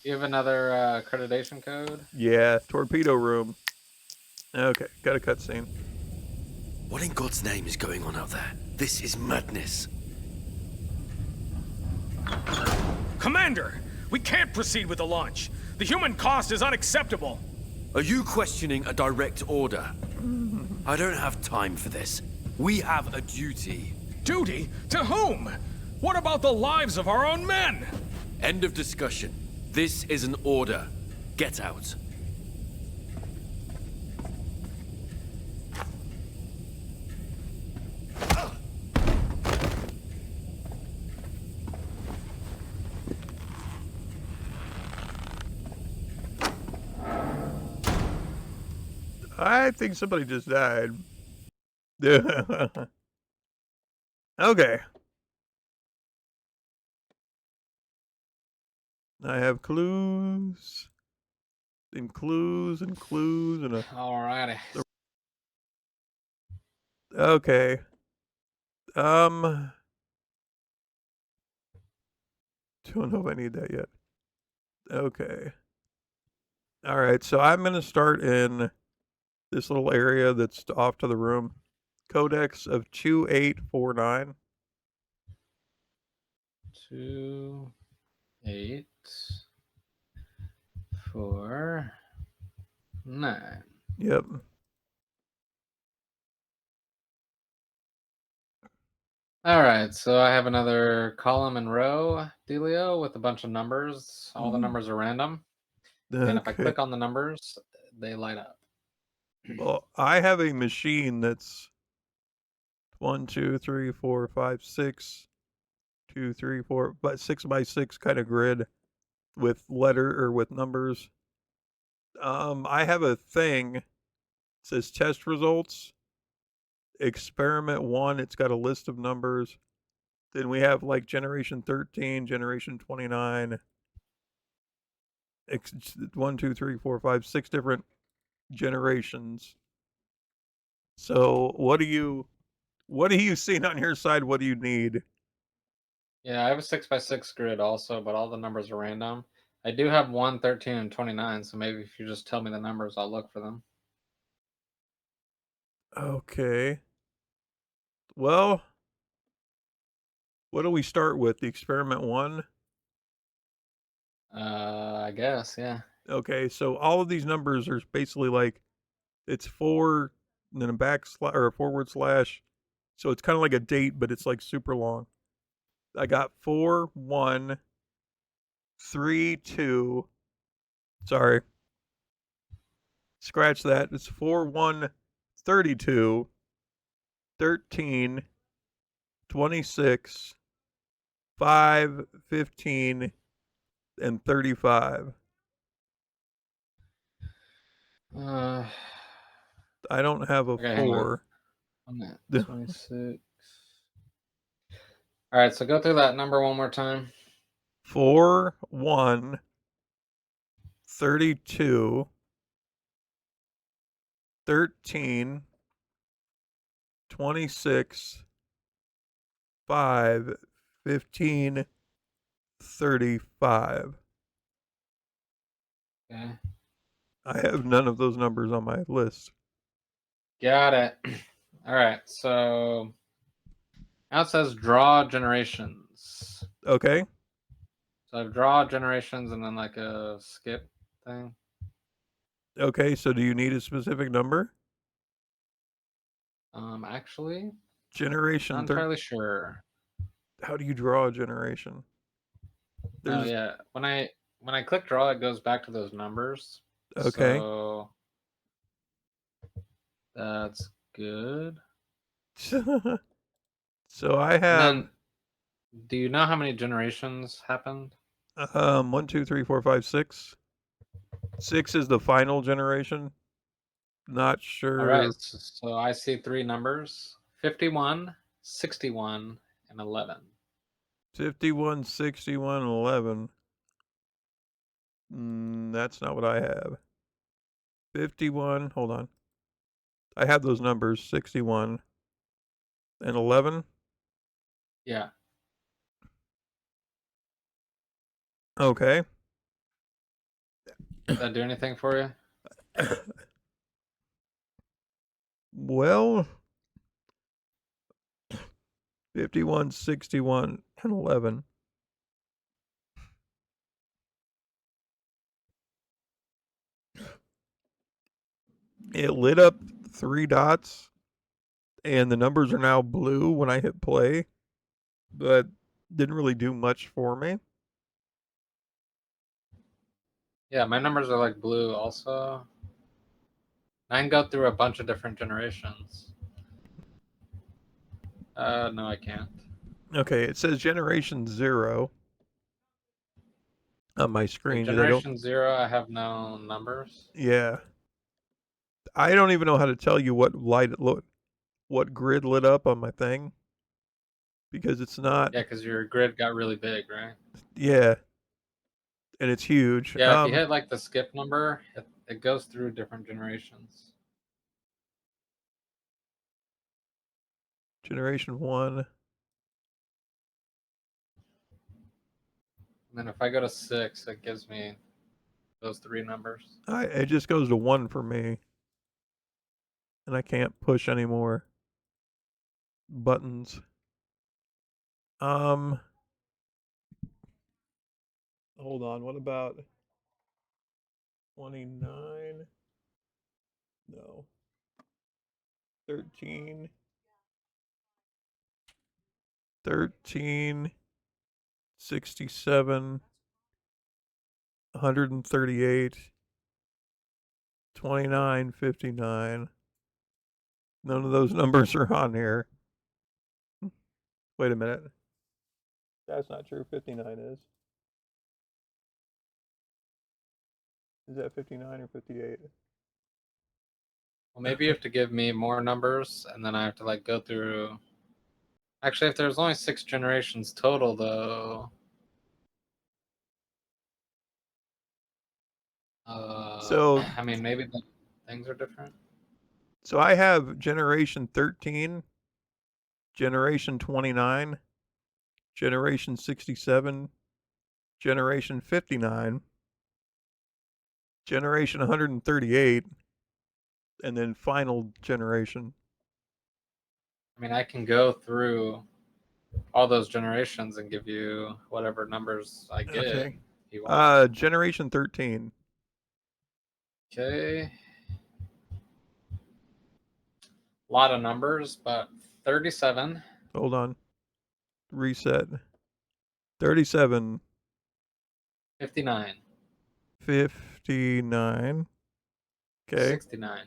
You have another accreditation code? Yeah, Torpedo Room. Okay, got a cutscene. What in God's name is going on out there? This is madness. Commander! We can't proceed with the launch. The human cost is unacceptable. Are you questioning a direct order? I don't have time for this. We have a duty. Duty? To whom? What about the lives of our own men? End of discussion. This is an order. Get out. I think somebody just died. Okay. I have clues and clues and clues and a. Alrighty. Okay. Don't know if I need that yet. Okay. All right. So I'm gonna start in this little area that's off to the room. Codex of 2849. 2, 8, 4, 9. Yep. Alright, so I have another column and row dealio with a bunch of numbers. All the numbers are random. And if I Okay. click on the numbers, they light up. Well, I have a machine that's 1, 2, 3, 4, 5, 6, 2, 3, 4, but 6x6 kind of grid with with numbers. I have a thing. It says test results. Experiment 1. It's got a list of numbers. Then we have like generation 13, generation 29. 1, 2, 3, 4, 5, 6 different generations. So what do you seeing on your side? What do you need? Yeah, I have a 6x6 grid also, but all the numbers are random. I do have 1, 13, and 29, so maybe if you just tell me the numbers, I'll look for them. Okay. Well, what do we start with? The experiment 1? I guess, yeah. Okay, so all of these numbers are basically like it's 4 and then a backslash or a forward slash. So it's kind of like a date, but it's like super long. I got 4 1 3 2. Sorry, scratch that. It's 4 1 32 13 26 5 15 and 35. Uh, I don't have a okay, hang on. 4. I'm at 26. All right, so go through that number one more time. 4 1 32 13 26 5 15 35. Okay, I have none of those numbers on my list. got it. All right, so now it says draw generations. Okay. So I have draw generations and then like a skip thing. Okay, so do you need a specific number? Actually, not Generation 3. entirely sure. How do you draw a generation? Oh There's yeah, when I click draw, it goes back to those numbers. okay. So that's good. So I And have then, do you know how many generations happened? 1 2 3 4 5 6. 6 is the final generation. Not All right, sure. so I see three numbers: 51, 61, and 11. 51, 61, 11. That's not what I have. 51. Hold on. I have those numbers 61 and 11. Yeah. Okay. Does that do anything for you? Well, 51, 61, and 11. It lit up 3 dots, and the numbers are now blue when I hit play, but didn't really do much for me. Yeah, my numbers are like blue also. I can go through a bunch of different generations. No, I can't. Okay, it says generation 0 on my Okay, screen because I don't. generation 0, I have no numbers. Yeah, I don't even know how to tell you what what grid lit up on my thing because it's not. Yeah, because your grid got really big, right? Yeah, and it's huge. Yeah, if you hit like the skip number, it goes through different generations. Generation 1. And then if I go to 6, it gives me those 3 numbers. It just goes to 1 for me, and I can't push any more buttons. Hold on. What about 29? No. 13. 13. 67. 138. 29. 59. None of those numbers are on here. Wait a minute. That's not true. 59 is. Is that 59 or 58? Well, maybe you have to give me more numbers, and then I have to like go through. Actually, if there's only 6 generations total, though. So I mean, maybe the things are different. So I have generation 13, generation 29, generation 67, generation 59, generation 138, and then final generation. I mean, I can go through all those generations and give you whatever numbers I get. Okay. If you want. Generation 13. Okay. A lot of numbers, but 37. Hold on. Reset. 37. 59. 59. Okay. 69.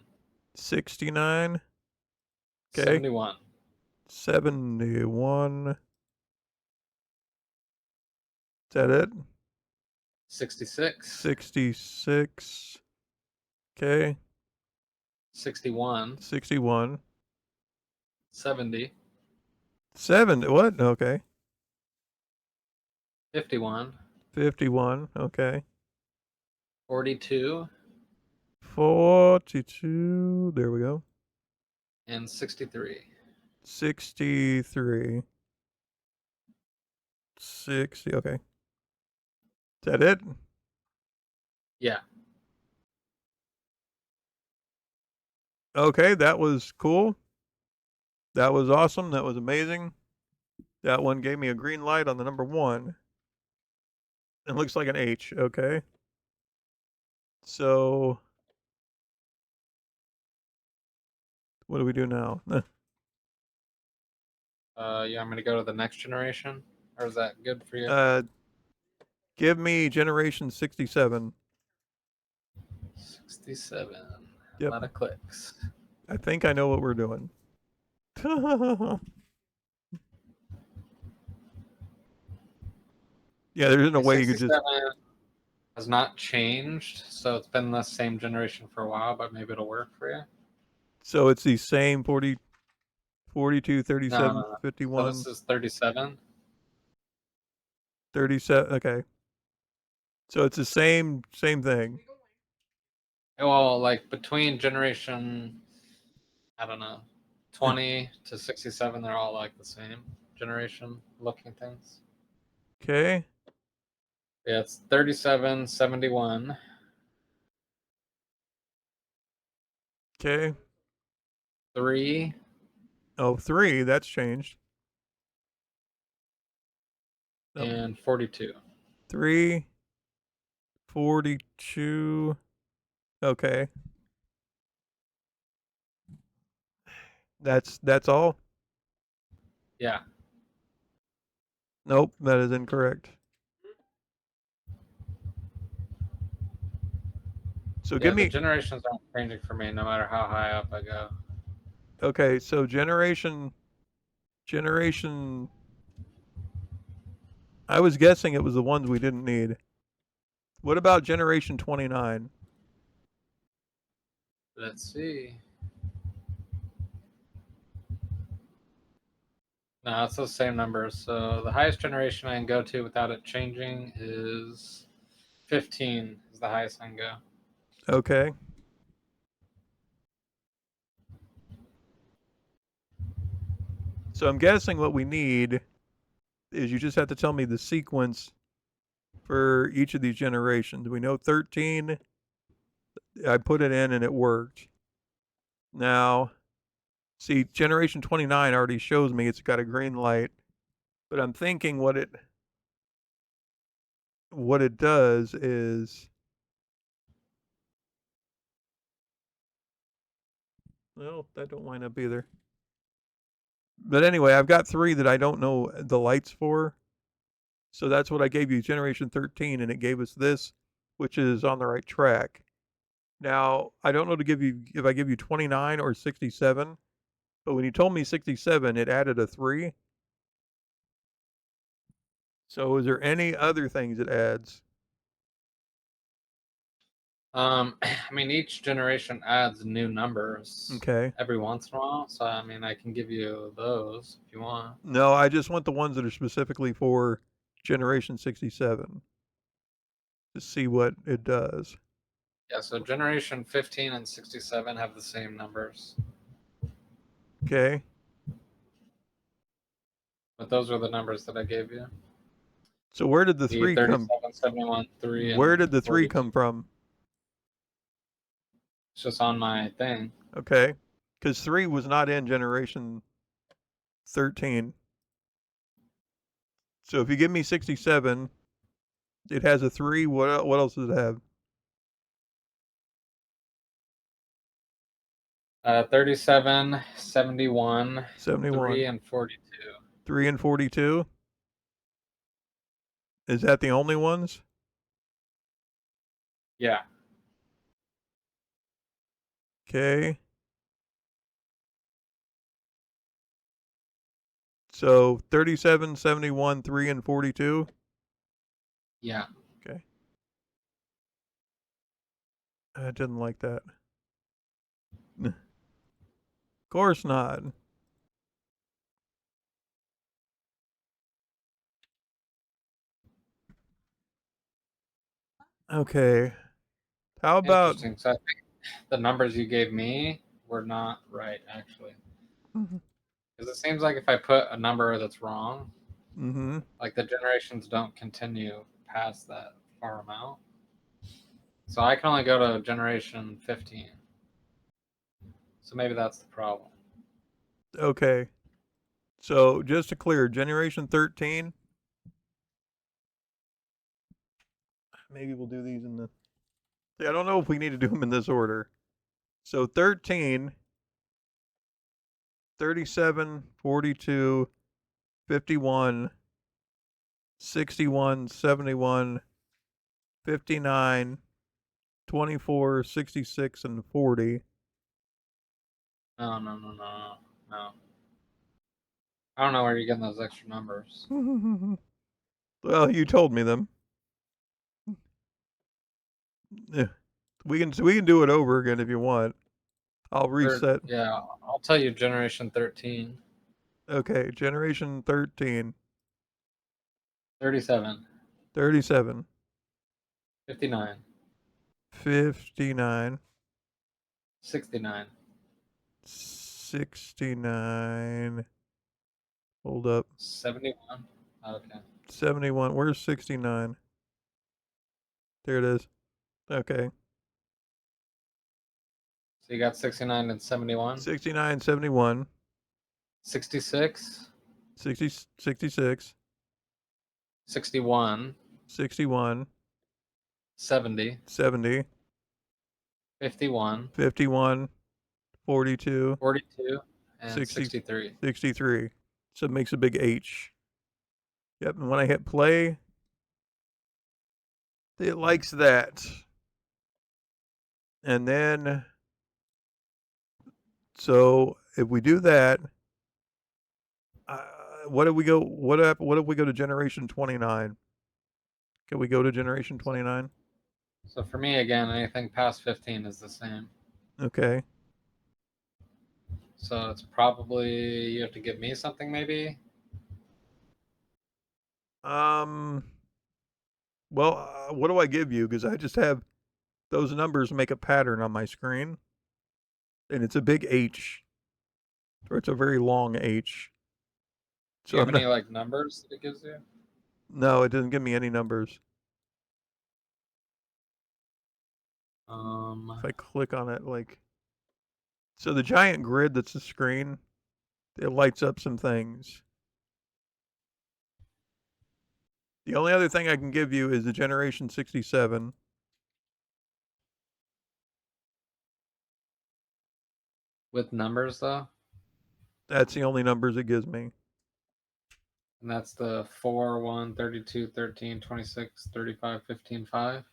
69. Okay. 71. 71. Is that it? 66. 66. Okay. 61. 61. 70. 7. What? Okay. 51. 51. Okay. 42. 42. There we go. And 63. 63. 60. Okay. Is that it? Yeah. Okay. That was cool. That was awesome. That was amazing. That one gave me a green light on the number 1. It looks like an H. Okay. So, what do we do now? Yeah, I'm going to go to the next generation. Or is that good for you? Give me generation 67. 67. Yep. A lot of clicks. I think I know what we're doing. Yeah, there isn't a way you could just. 67 has not changed, so it's been the same generation for a while, but maybe it'll work for you. So it's the same 40, 42, 37, No. 51. So this is 37. 37. Okay. So it's the same thing. Well, like between generation, I don't know, 20 to 67, they're all like the same generation looking things. Okay. Yeah, it's 37, 71, Okay. 3, Oh, 3. That's changed. Oh, and 42. 3, 42. Okay. That's all? Yeah. Nope, that is incorrect. So Yeah, give the me generations aren't changing for me no matter how high up I go. okay, so generation I was guessing it was the ones we didn't need. What about generation 29? Let's see. No, it's the same numbers. So the highest generation I can go to without it changing is 15 is the highest I can go. Okay. So I'm guessing what we need is you just have to tell me the sequence for each of these generations. We know 13, I put it in and it worked. Now, see, generation 29 already shows me it's got a green light, but I'm thinking what it does is, well, that don't line up either. But anyway, I've got 3 that I don't know the lights for. So that's what I gave you, generation 13, and it gave us this, which is on the right track. Now, I don't know to give you if I give you 29 or 67, but when you told me 67, it added a 3. So is there any other things it adds? I mean, each generation adds new numbers Okay. every once in a while. So, I mean, I can give you those if you want. No, I just want the ones that are specifically for generation 67 to see what it does. Yeah, so generation 15 and 67 have the same numbers. Okay. But those are the numbers that I gave you. So where did the The 3 come? 37, 71, 3, Where and did the 3 42. come from? It's just on my thing. Okay. Cuz 3 was not in generation 13. So if you give me 67, it has a 3. What else does it have? 37, 71, 71. 3, and 42. 3 and 42? Is that the only ones? Yeah. Okay. So 37, 71, 3 and 42? Yeah. Okay. I didn't like that. Of course not. Okay. How about Interesting. So I think the numbers you gave me were not right, actually. Because it seems like if I put a number that's wrong, mm-hmm. like the generations don't continue past that far amount. So I can only go to generation 15. So maybe that's the problem. Okay. So just to clear, generation 13. Maybe we'll do these in the See, I don't know if we need to do them in this order. So 13, 37, 42, 51, 61, 71, 59, 24, 66, and 40. No, no, no, no, no. I don't know where you're getting those extra numbers. Well, you told me them. Yeah. We can do it over again if you want. I'll reset. Yeah, I'll tell you generation 13, Okay, generation 13, 37, 37, 59, 59, 69. 69. Hold up. 71. Okay. 71. Where's 69? There it is. Okay. So you got 69 and 71. 69, 71, 66, 60, 66, 61, 61, 70, 70, 51, 51, 42, 42, and 60, 63. 63. So it makes a big H. Yep, and when I hit play, it likes that. And then, so if we do that, what if we go? What if we go to generation 29? Can we go to generation 29? So for me, again, anything past 15 is the same. Okay. So it's probably, you have to give me something maybe. Well, what do I give you? Because I just have those numbers make a pattern on my screen, and it's a big H, or it's a very long H. Do you have I'm any not, like numbers that it gives you? no, it doesn't give me any numbers. If I click on it, like, so the giant grid that's the screen, it lights up some things. The only other thing I can give you is the generation 67. With numbers though, That's the only numbers it gives me. and that's the 4, 1, 32, 13, 26, 35, 15, 5.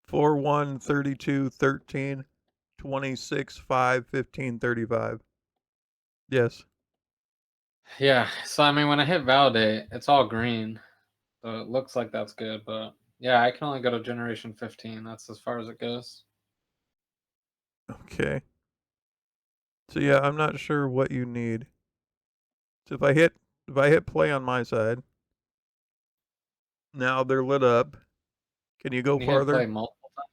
4, 1, 32, 13, 26, 5, 15, 35. Yes. Yeah. So I mean, when I hit validate, it's all green, so it looks like that's good. But yeah, I can only go to generation 15. That's as far as it goes. Okay. So yeah, I'm not sure what you need. So if I hit play on my side, now they're lit up. Can you go Can you hit play farther? multiple times?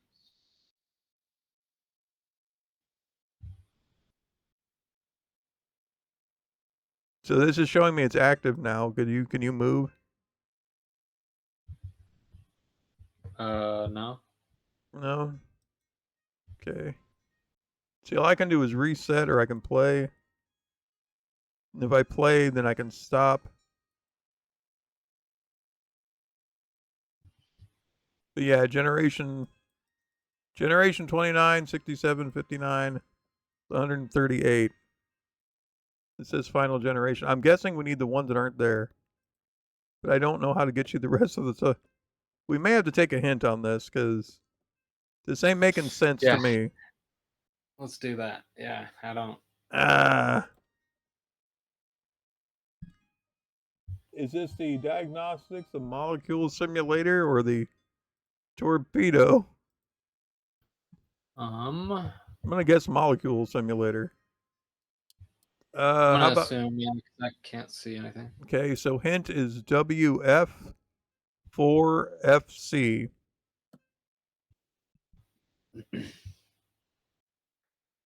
So this is showing me it's active now. Can you move? No. No. Okay. See, all I can do is reset, or I can play. And if I play, then I can stop. But yeah, generation 29, 67, 59, 138. It says final generation. I'm guessing we need the ones that aren't there. But I don't know how to get you the rest of the stuff. We may have to take a hint on this, because this ain't making sense Yeah. to me. Let's do that. Yeah, I don't. Is this the diagnostics, the molecule simulator, or the torpedo? I'm gonna guess molecule simulator. I'm How gonna about, assume, yeah, 'cause I can't see anything. okay, so hint is WF4FC.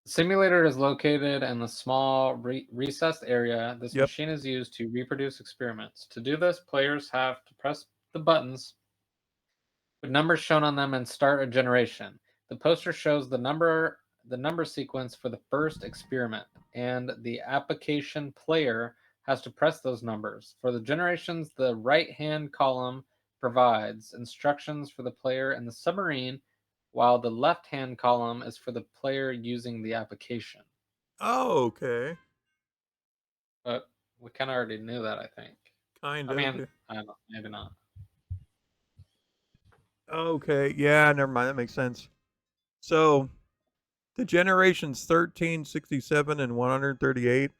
The simulator is located in the small recessed area. This Yep. machine is used to reproduce experiments. To do this, players have to press the buttons with numbers shown on them and start a generation. The poster shows the number sequence for the first experiment, and the application player has to press those numbers. For the generations, the right-hand column provides instructions for the player in the submarine, while the left-hand column is for the player using the application. Oh, okay. But we kind of already knew that, I think. Kind I of. mean, I don't know, maybe not. Okay, yeah, never mind. That makes sense. So the generations 13, 67, and 138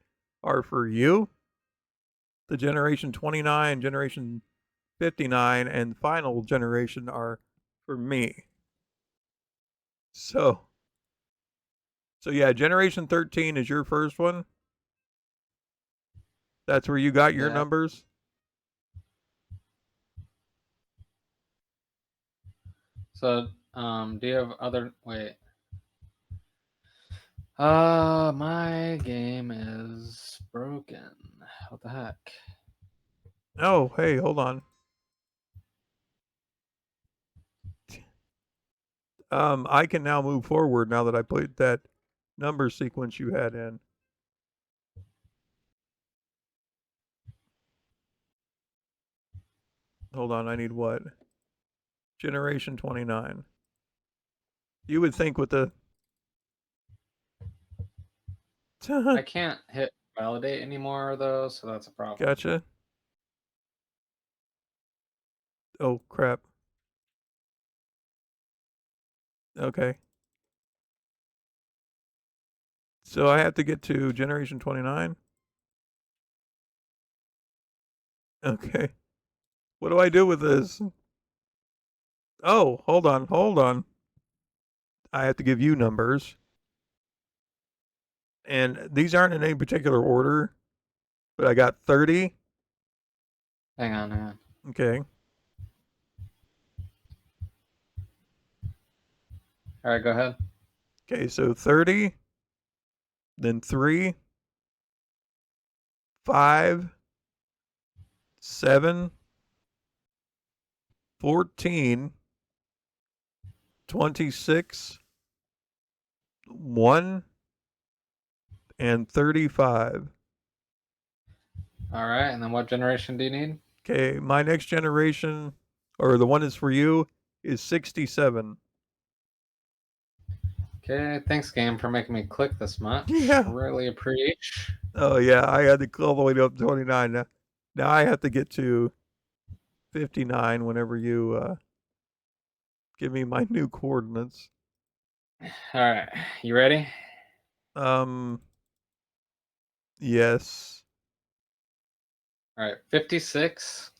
are for you. The generation 29, generation 59, and final generation are for me. So yeah, generation 13 is your first one. That's where you got your Yeah. numbers. So, do you have other? Wait. My game is broken. What the heck? Oh, hey, hold on. I can now move forward now that I put that number sequence you had in. Hold on, I need what? Generation 29. You would think with the... I can't hit validate anymore though, so that's a problem. Gotcha. Oh, crap. Okay. So I have to get to Generation 29? Okay. What do I do with this? Oh, hold on. I have to give you numbers. And these aren't in any particular order, but I got 30. Hang on. Okay. All right, go ahead. Okay, so 30, then 3, 5, 7, 14, 26, 1, and 35. All right, and then what generation do you need? Okay, my next generation, or the one that's for you, is 67. Okay, thanks game for making me click this much. Yeah. Really appreciate. Oh, yeah, I had to go all the way up to 29. Now I have to get to 59 whenever you give me my new coordinates. All right, you ready? Yes. All right, 56,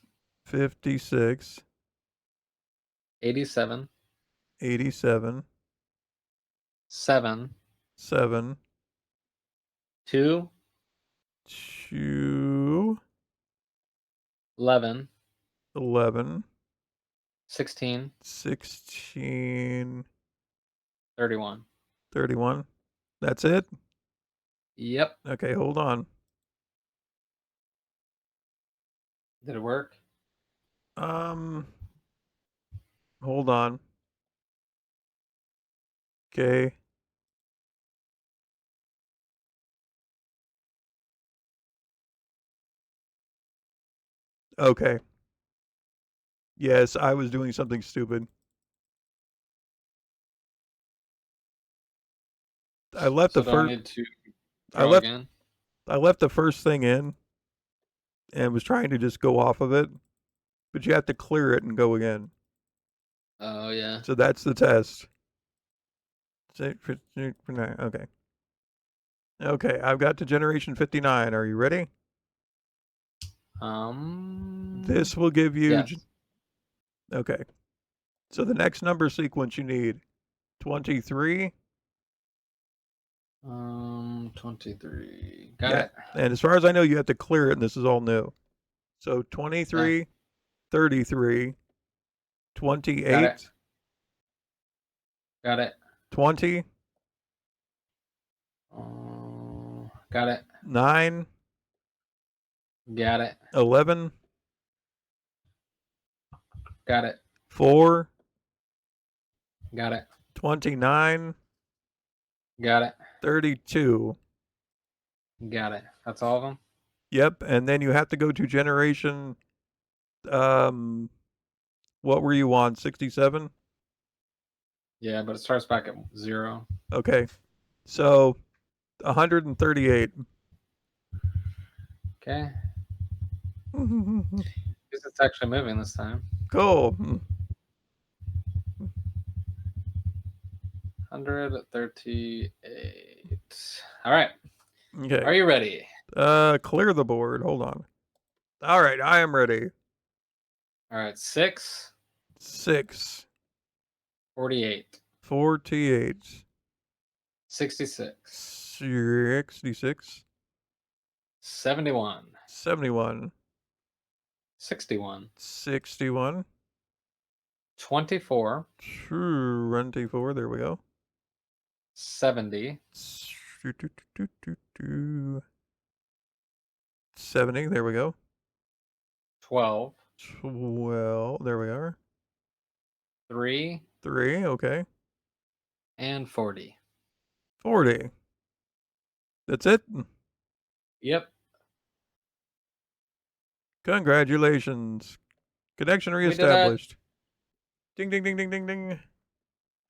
56, 87, 87, 7, 7, 2, 2, 11, 11, 16, 16, 31. 31. That's it? Yep. Okay, hold on. Did it work? Hold on. Okay. Okay. Yes, I was doing something stupid. I left So the do I first need to I draw left again? I left the first thing in and was trying to just go off of it, but you have to clear it and go again. Oh yeah. So that's the test. Okay. Okay, I've got to generation 59. Are you ready? This will give you... Yes. Okay. So the next number sequence you need 23. 23. Got Yeah. it. And as far as I know, you have to clear it, and this is all new. So 23, 33, 28, Got it. 20, Got it. 9, Got it. 11, Got it. 4, Got it. 29, Got it. 32. Got it. That's all of them? Yep, and then you have to go to generation, what were you on, 67? Yeah, but it starts back at 0. Okay, so 138. Okay. Guess it's actually moving this time. Cool. 138. All right. Okay. Are you ready? Clear the board. Hold on. All right, I am ready. All right. 6, 6, 48, 48, 66, 66, 71, 71, 61, 61, 24, 24. There we go. 70, 70. There we go. 12, 12. There we are. 3, 3. Okay. and 40. 40. That's it? Yep. Congratulations. Connection We did it. reestablished. Ding, ding, ding, ding, ding, ding.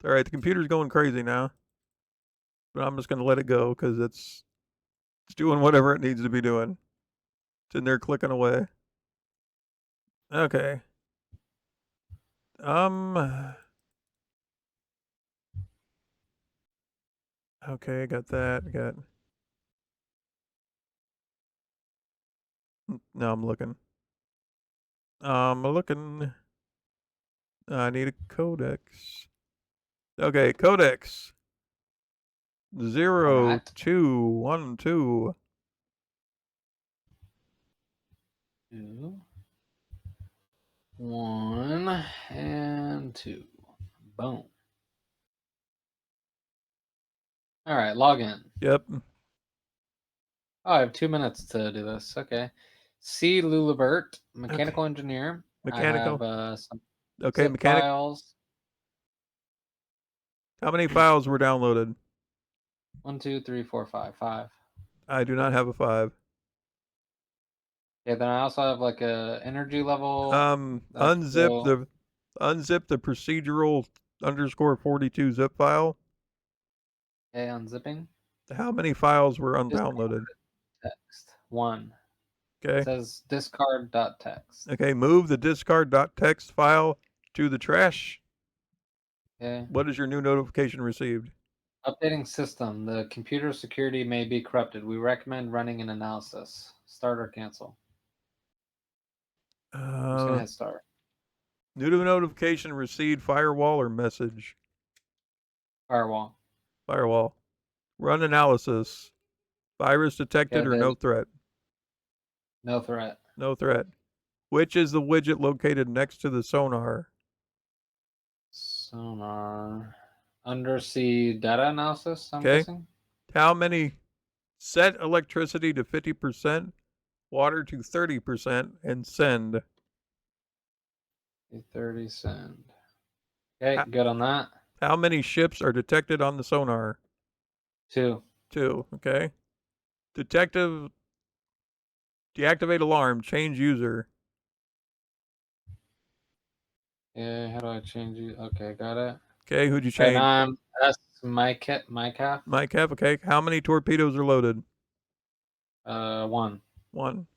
All right, the computer's going crazy now. But I'm just going to let it go because it's doing whatever it needs to be doing. It's in there clicking away. Okay. Okay, got that. Got. Now I'm looking. Looking. I need a codex. Okay, codex. 0, Alright. 2, 1, 2. 2, 1, and 2. Boom. All right, log in. Yep. Oh, I have 2 minutes to do this. Okay. C. Lulibert, mechanical engineer. Mechanical. I have some Okay, zip mechanic. files. How many files were downloaded? 1, 2, 3, 4, 5. 5. I do not have a 5. Okay, then I also have like a energy level. Unzip the procedural _42 zip file. Okay, unzipping. How many files were undownloaded? Text 1. Okay. It says discard.txt. Okay, move the discard.txt file to the trash. Okay. What is your new notification received? Updating system. The computer security may be corrupted. We recommend running an analysis. Start or cancel. I'm just gonna hit start. New notification received firewall or message? Firewall. Firewall. Run analysis. Virus detected Okay, or no threat? no threat. No threat. Which is the widget located next to the sonar? Sonar. Undersea data analysis, I'm Okay. guessing. How many? Set electricity to 50%, water to 30%, and send. 30 send. Okay, good on that. How many ships are detected on the sonar? 2. 2, okay. Detective, deactivate alarm, change user. Yeah, how do I change it? Okay, got it. Okay, who'd you Okay, change? now I'm S Mycalf. Mike F, okay. How many torpedoes are loaded? 1. 1.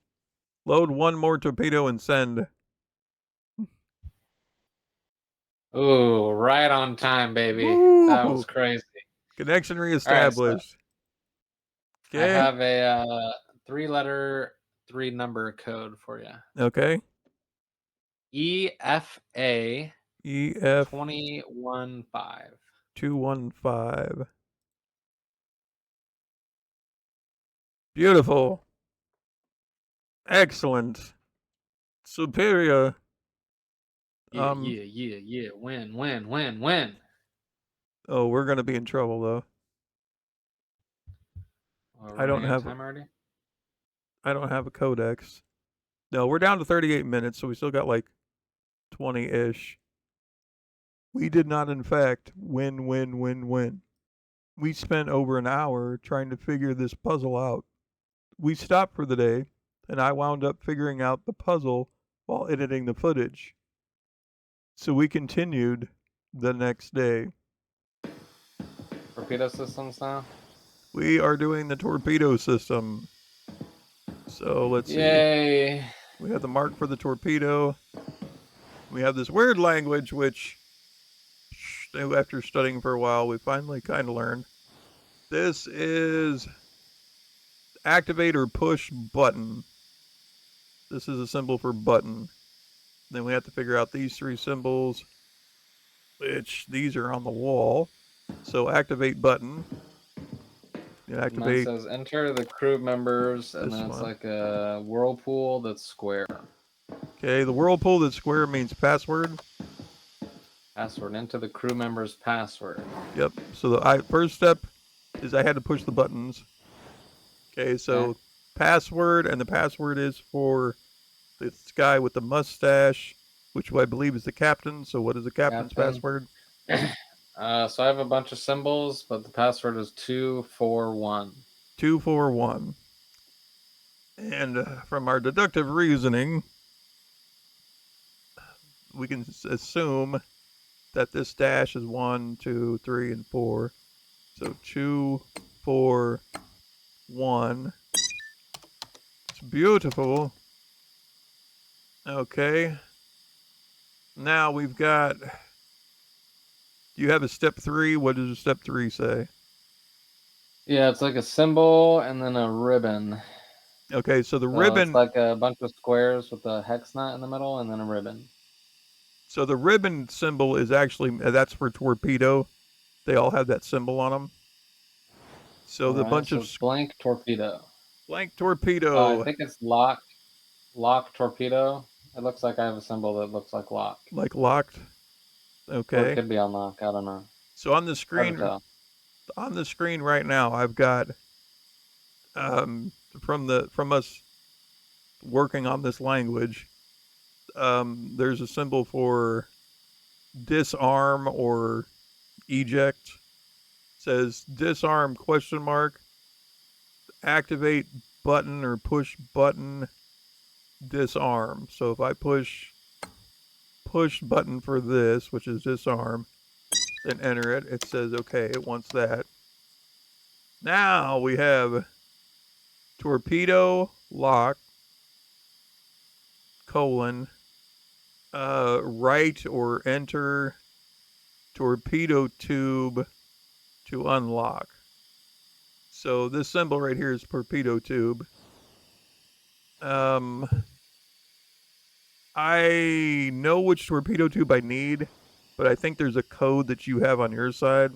Load 1 more torpedo and send. Ooh, right on time, baby. Ooh. That was crazy. Connection All right, so reestablished. I have a 3-letter, 3-number code for you. Okay. EFA EF 215. 215. Beautiful. Excellent. Superior. Yeah. Win. Oh, we're gonna be in trouble though. Oh, I don't running out of have time already. I don't have a codex. No, we're down to 38 minutes, so we still got like 20-ish. We did not, in fact, win. We spent over an hour trying to figure this puzzle out. We stopped for the day, and I wound up figuring out the puzzle while editing the footage. So we continued the next day. Torpedo systems now. We are doing the torpedo system. So let's see. Yay! We have the mark for the torpedo. We have this weird language, which after studying for a while, we finally kind of learned. This is activate or push button. This is a symbol for button. Then we have to figure out these 3 symbols, which these are on the wall. So activate button. Activate. Mine says enter the crew members, and then it's like a whirlpool that's square. Okay, the whirlpool that's square means password. Password. Enter the crew members' password. Yep. So the first step is I had to push the buttons. Okay, so password, and the password is for this guy with the mustache, which I believe is the captain. So what is the captain's password? So I have a bunch of symbols, but the password is 241. 241. And from our deductive reasoning, we can assume that this dash is 1, 2, 3, and 4. So 2, 4, 1. It's beautiful. Okay. Now we've got. Do you have a step 3? What does a step 3 say? Yeah, it's like a symbol and then a ribbon. Okay, so the So ribbon. it's like a bunch of squares with a hex knot in the middle and then a ribbon. So the ribbon symbol is actually that's for torpedo. They all have that symbol on them. So the bunch so of it's blank torpedo. blank I torpedo, think it's lock torpedo. It looks like I have a symbol that looks like lock. like locked. Or it Okay. could be unlock. I don't know. So on the Hard to screen, tell. right now, I've got from us working on this language. There's a symbol for disarm or eject. It says disarm ? Activate button or push button disarm. So if I push button for this, which is disarm, then enter it, it says okay, it wants that. Now we have torpedo lock colon right or enter torpedo tube to unlock. So this symbol right here is torpedo tube. I know which torpedo tube I need, but I think there's a code that you have on your side.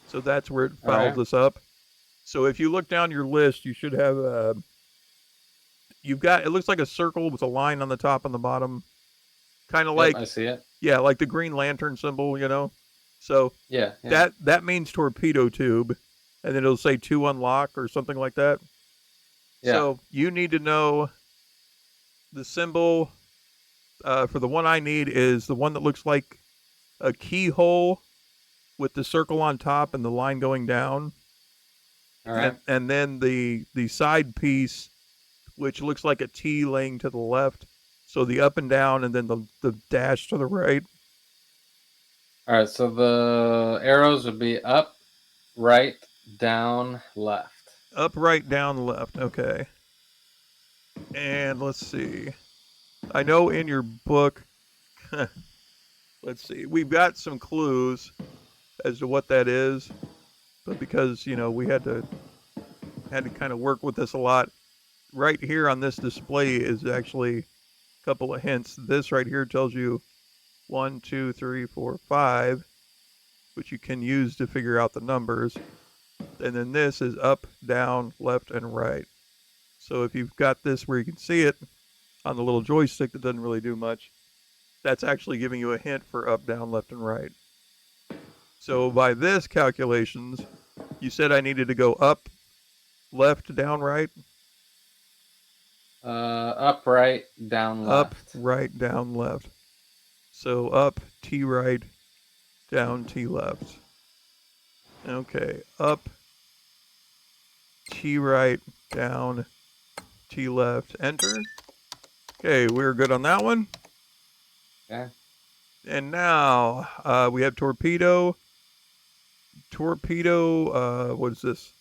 So that's where it fouls us up. So if you look down your list, you should have you've got, it looks like a circle with a line on the top and the bottom. Kind of like, I see it. Yeah, like the Green Lantern symbol, you know? So Yeah. that means torpedo tube, and then it'll say to unlock or something like that. Yeah. So you need to know the symbol for the one I need is the one that looks like a keyhole with the circle on top and the line going down. All right. And then the side piece, which looks like a T laying to the left. So the up and down, and then the dash to the right. All right. So the arrows would be up, right, down, left. Up, right, down, left. Okay. And let's see. I know in your book, let's see, we've got some clues as to what that is, but because, you know, we had to kind of work with this a lot. Right here on this display is actually a couple of hints. This right here tells you 1, 2, 3, 4, 5, which you can use to figure out the numbers. And then this is up, down, left, and right. So if you've got this where you can see it on the little joystick that doesn't really do much, that's actually giving you a hint for up, down, left, and right. So by this calculations, you said I needed to go up, left, down, right? Up, right, down, left. Up, right, down, left. So up, T right, down, T left. Okay, up, T right, down, T left, enter. Okay, we're good on that one. Okay. And now we have torpedo. Torpedo, what is this?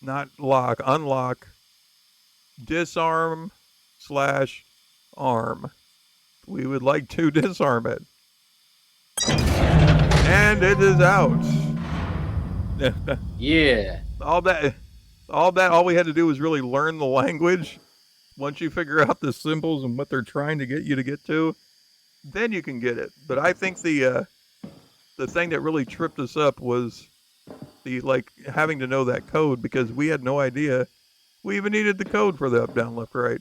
Not lock, unlock. Disarm / arm. We would like to disarm it. And it is out. Yeah. All we had to do was really learn the language. Once you figure out the symbols and what they're trying to get you to get to, then you can get it. But I think the thing that really tripped us up was having to know that code, because we had no idea we even needed the code for the up, down, left, right.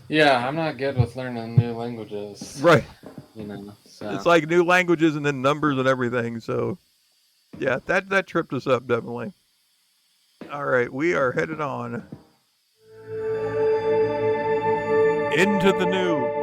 Yeah, I'm not good with learning new languages. Right. You know, so. It's like new languages and then numbers and everything. So, yeah, that tripped us up, definitely. All right, we are headed on into the new.